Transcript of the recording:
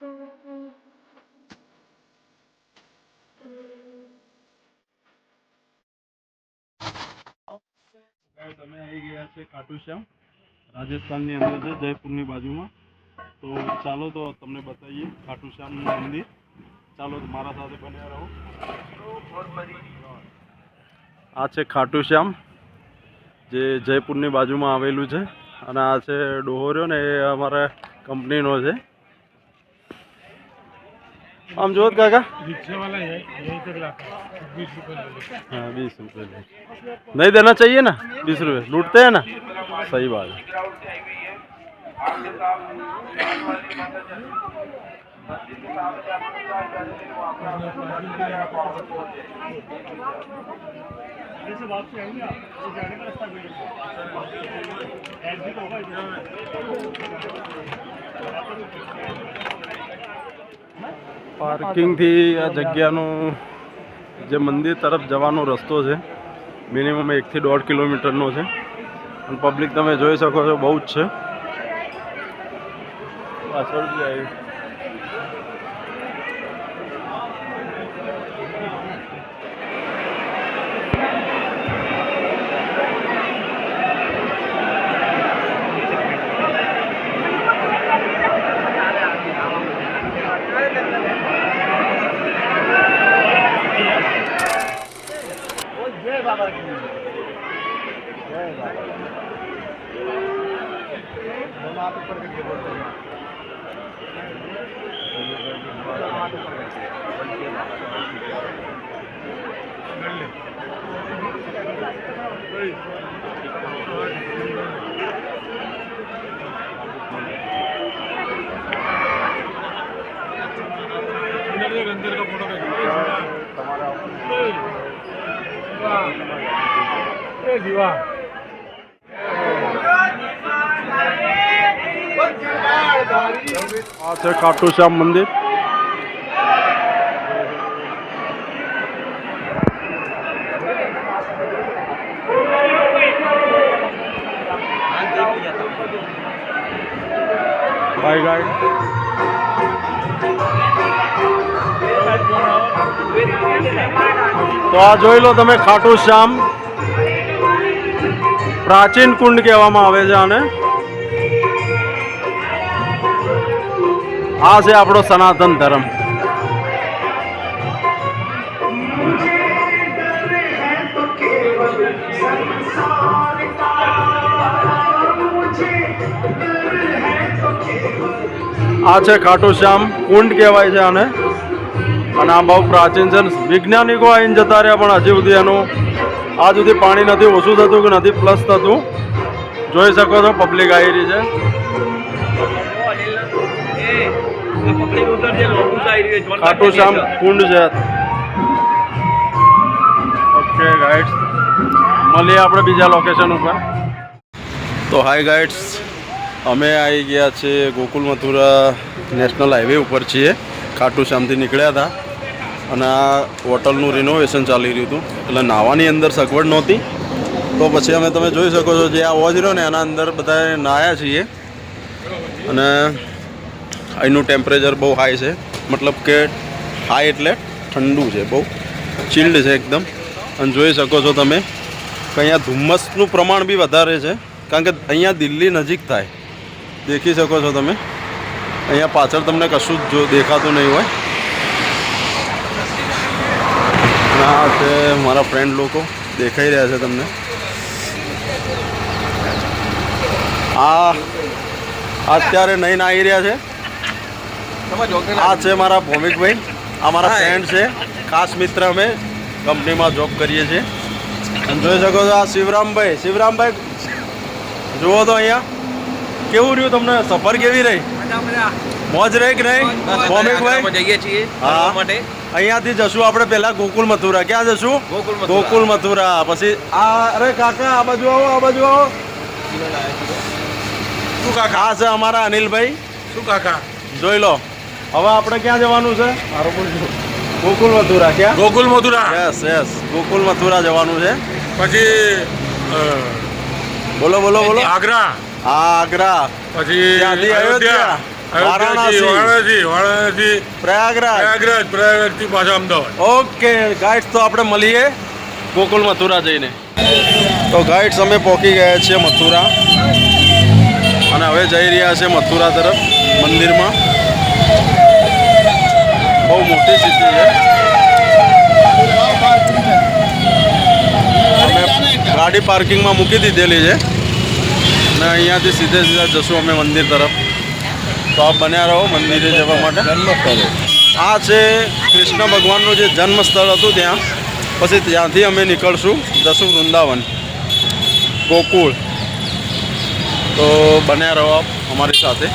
તમે આવી ગયા છે ખાટુ શ્યામ, રાજસ્થાનની અંદર છે, જયપુરની બાજુમાં. તો ચાલો તો તમને બતાવીએ ખાટુ શ્યામનું મંદિર. ચાલો મારા સાથે બન્યા રહો. આ છે ખાટુ શ્યામ, જે જયપુરની બાજુમાં આવેલું છે. અને આ છે ડોહોર્યો ને, એ અમારા કંપનીનો છે. આમ જો કાકા, हाँ 20 रुपये नहीं देना चाहिए ना, 20 रुपये लूटते हैं ना, सही बात है. પાર્કિંગ થી આ જગ્યાનું જે મંદિર તરફ જવાનો રસ્તો છે, મિનિમમ 1 થી 1.5 કિલોમીટરનો છે. અને પબ્લિક તમે જોઈ શકો છો, બહુ જ છે. પાછળ બી આવી अंदर का फोटो अच्छा खाटू श्याम मंदिर. By guide. तो आ જોઈ લો તમે, ખાટુ શ્યામ પ્રાચીન કુંડ કહેવામાં આવે છે આને. આ છે આપણો સનાતન ધર્મ. આ છે ખાટુ શ્યામ કુંડ કહેવાય છે આને. અને આ બહુ પ્રાચીન છે. વૈજ્ઞાનિકો આવીને જતા રહ્યા, પણ હજી સુધી એનું આજ સુધી પાણી નથી ઓછું થતું કે નથી પ્લસ થતું. જોઈ શકો છો પબ્લિક આવી રહી છે. ખાટુ શ્યામ કુંડ છે. ઓકે ગાઈડ્સ, મળીએ આપણે બીજા લોકેશન ઉપર. તો હાય ગાઈડ્સ, અમે આવી ગયા છીએ ગોકુલ મથુરા નેશનલ હાઈવે ઉપર છીએ. ખાટુ શ્યામથી નીકળ્યા હતા અને આ હોટલનું રિનોવેશન ચાલી રહ્યું હતું, એટલે નાહવાની અંદર સગવડ નહોતી. તો પછી અમે, તમે જોઈ શકો છો, જે આ વોજ રહ્યો ને એના અંદર બધા નાહ્યા છીએ. અને અહીંનું ટેમ્પરેચર બહુ હાઈ છે, મતલબ કે હાઈ એટલે ઠંડુ છે, બહુ ચિલ્ડ છે એકદમ. અને જોઈ શકો છો તમે કે અહીંયા ધુમ્મસનું પ્રમાણ બી વધારે છે, કારણ કે અહીંયા દિલ્હી નજીક થાય. દેખી શકો છો તમે, અહીંયા પાછળ તમને કશું જ દેખાતું નહીં હોય. આ છે મારા ફ્રેન્ડ લોકો, દેખાઈ રહ્યા છે તમને. આ અત્યારે નહીં આવી રહ્યા છે. આ છે મારા ભૌમિકભાઈ, આ મારા ફ્રેન્ડ છે, ખાસ મિત્ર. અમે કંપનીમાં જોબ કરીએ છીએ. અને જોઈ શકો છો આ શિવરામભાઈ. શિવરામભાઈ જુઓ તો અહીંયા કેવું રહ્યું તમને, સફર કેવી રહી? મોજ રહી કે નહીં? ભૌમિકભાઈ જઈએ છીએ અહીંયાથી જશું આપણે પહેલા ગોકુલ મથુરા. ક્યાં જશું? ગોકુલ મથુરા. પછી આ, અરે કાકા આ બાજુ આવો, આ બાજુ આવો. શું કાકા? આ છે અમારા અનિલભાઈ. શું કાકા? જોઈ લો. હવે આપણે ક્યાં જવાનું છે? ગોકુલ મથુરા. ક્યાં? ગોકુલ મથુરા. યસ યસ, ગોકુલ મથુરા જવાનું છે. પછી બોલો બોલો બોલો. આગ્રા. હા આગ્રા. પછી અયોધ્યા. વારાણસી, વારાણસી, પ્રયાગરાજ. પ્રયાગરાજથી પાછા અમદાવાદ. ઓકે ગાઈડ્સ, તો આપણે મળીએ ગોકુલ મથુરા જઈને. તો ગાઈડ્સ, અમે પહોંચી ગયા છીએ મથુરા અને હવે જઈ રહ્યા છે મથુરા તરફ મંદિરમાં. બહુ મોટી સિટી છે. અમે ગાડી પાર્કિંગમાં મૂકી દીધેલી છે અને અહીંયાથી સીધે સીધા જશું અમે મંદિર તરફ. તો આપ બન્યા રહો મંદિરે જવા માટે. આ છે કૃષ્ણ ભગવાનનું જે જન્મ સ્થળ હતું ત્યાં. પછી ત્યાંથી અમે નીકળશું જશું વૃંદાવન, ગોકુળ. તો બન્યા રહો આપ અમારી સાથે.